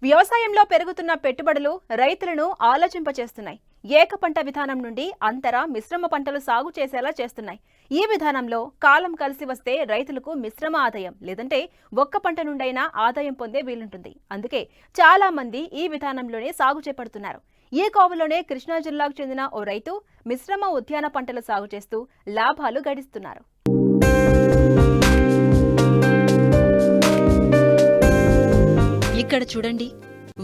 వ్యవసాయంలో పెరుగుతున్న పెట్టుబడులు రైతులను ఆలోచింపచేస్తున్నాయి. ఏక పంట విధానం నుండి అంతర మిశ్రమ పంటలు సాగు చేసేలా చేస్తున్నాయి. ఈ విధానంలో కాలం కలిసి వస్తే రైతులకు మిశ్రమ ఆదాయం లేదంటే ఒక్క పంట నుండైనా ఆదాయం పొందే వీలుంటుంది. అందుకే చాలా మంది ఈ విధానంలోనే సాగు చేపడుతున్నారు. ఈ కోవలోనే కృష్ణా జిల్లాకు చెందిన ఓ రైతు మిశ్రమ ఉద్యాన పంటలు సాగు చేస్తూ లాభాలు గడిస్తున్నారు. ఇక్కడ చూడండి,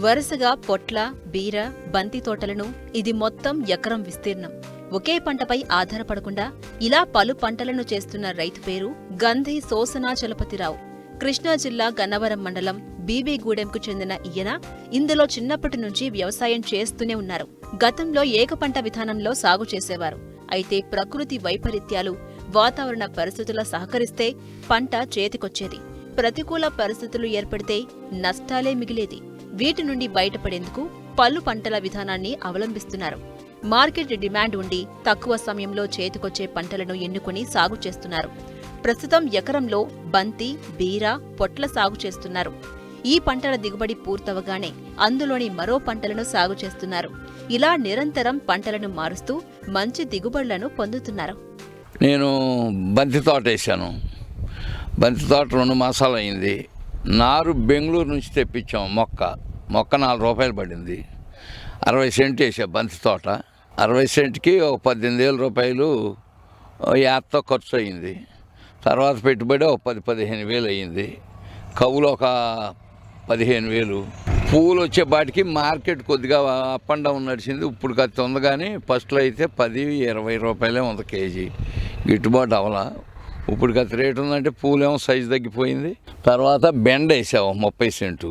వరుసగా పొట్ల, బీర, బంతి తోటలను, ఇది మొత్తం ఎకరం విస్తీర్ణం. ఒకే పంటపై ఆధారపడకుండా ఇలా పలు పంటలను చేస్తున్న రైతు పేరు గంధి సోసనాచలపతిరావు. కృష్ణా జిల్లా గన్నవరం మండలం బీబీగూడెంకు చెందిన ఈయన ఇందులో చిన్నప్పటి నుంచి వ్యవసాయం చేస్తూనే ఉన్నారు. గతంలో ఏకపంట విధానంలో సాగు చేసేవారు. అయితే ప్రకృతి వైపరీత్యాలు, వాతావరణ పరిస్థితుల సహకరిస్తే పంట చేతికొచ్చేది. ప్రతికూల పరిస్థితులు ఏర్పడితే నష్టాలే మిగిలేది. వీటి నుండి బయటపడేందుకు పలు పంటల విధానాన్ని అవలంబిస్తున్నారు. మార్కెట్ డిమాండ్ ఉండి తక్కువ సమయంలో చేతికొచ్చే పంటలను ఎన్నుకుని సాగు చేస్తున్నారు. ప్రస్తుతం ఎకరంలో బంతి, బీర, పొట్ల సాగు చేస్తున్నారు. ఈ పంటల దిగుబడి పూర్తవగానే అందులోని మరో పంటలను సాగు చేస్తున్నారు. ఇలా నిరంతరం పంటలను మారుస్తూ మంచి దిగుబడులను పొందుతున్నారు. నేను బంతి తోట వేసాను. బంతి తోట 2 మాసాలు అయింది. నారు బెంగళూరు నుంచి తెప్పించాం. మొక్క 4 రూపాయలు పడింది. 60 సెంట్ వేసా బంతి తోట. 60 సెంట్కి ఒక 18,000 రూపాయలు యాత్తో ఖర్చు అయింది. తర్వాత పెట్టుబడి ఒక 10-15,000 అయ్యింది. కవులు ఒక 15,000. పువ్వులు వచ్చేపాటికి మార్కెట్ కొద్దిగా అప్ అండ్ డౌన్ నడిచింది. ఇప్పుడు ఖర్చు ఉంది, కానీ ఫస్ట్లో అయితే 10-20 రూపాయలే ఉంది కేజీ. గిట్టుబాటు అవలా. ఇప్పుడు గత రేటు ఉందంటే పూలేమో సైజు తగ్గిపోయింది. తర్వాత బెండ వేసాము 30 సెంటు.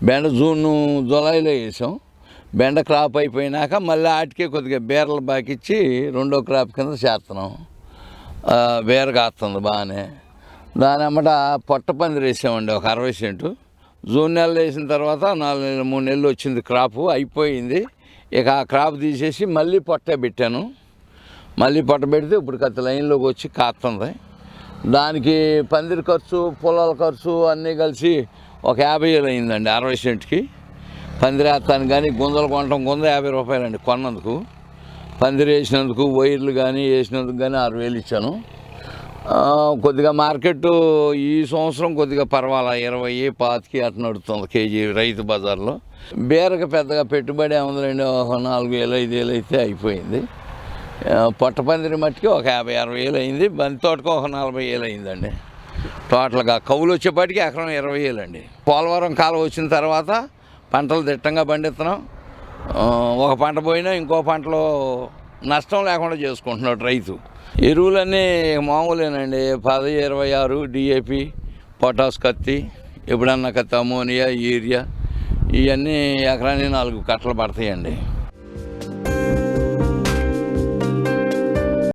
బెండ జూలైలో వేసాం. బెండ క్రాప్ అయిపోయినాక మళ్ళీ ఆటికే కొద్దిగా బీరలు బాకిచ్చి 2వ క్రాప్ కింద చేస్తున్నాం. బీర కాస్తుంది బాగానే. దాని అమ్మట పొట్ట పందిరి వేసామండి ఒక 60 సెంటు. జూన్ నెలలో వేసిన తర్వాత 3 నెలలు వచ్చింది క్రాపు, అయిపోయింది. ఇక ఆ క్రాప్ తీసేసి మళ్ళీ పొట్టే పెట్టాను. మళ్ళీ పొట్ట పెడితే ఇప్పుడు కత్తి లైన్లోకి వచ్చి కాస్తుంది. దానికి పందిరి ఖర్చు, పొలాల ఖర్చు అన్నీ కలిసి ఒక 50,000 అయిందండి 60 సెంట్కి. పందిరి వేస్తాను కానీ గుంజలు కొనటం 50 రూపాయలండి కొన్నందుకు. పందిరి వేసినందుకు, వైర్లు కానీ వేసినందుకు కానీ 6,000 ఇచ్చాను. కొద్దిగా మార్కెట్ ఈ సంవత్సరం కొద్దిగా పర్వాలా 20-25 అట్లా నడుస్తుంది కేజీ రైతు బజార్లో. బీరకు పెద్దగా పెట్టుబడి ఏముందండి, ఒక 4,000-5,000 అయితే అయిపోయింది. పొట్ట పందిరి మట్టికి ఒక 50-60,000 అయింది. బంతి తోటకు ఒక 40,000 అయిందండి. టోటల్గా కవులు వచ్చేపాటికి ఎకరం 20,000 అండి. పోలవరం కాలం వచ్చిన తర్వాత పంటలు దిట్టంగా పండిస్తున్నాం. ఒక పంట పోయినా ఇంకో పంటలో నష్టం లేకుండా చేసుకుంటున్నాడు రైతు. ఎరువులన్నీ మామూలేనండి. 10-26 DAP, పొటాస్ కత్తి, ఎప్పుడన్నా కత్తి, అమోనియా, యూరియా, ఇవన్నీ ఎకరానికి 4 కట్టలు పడతాయండి.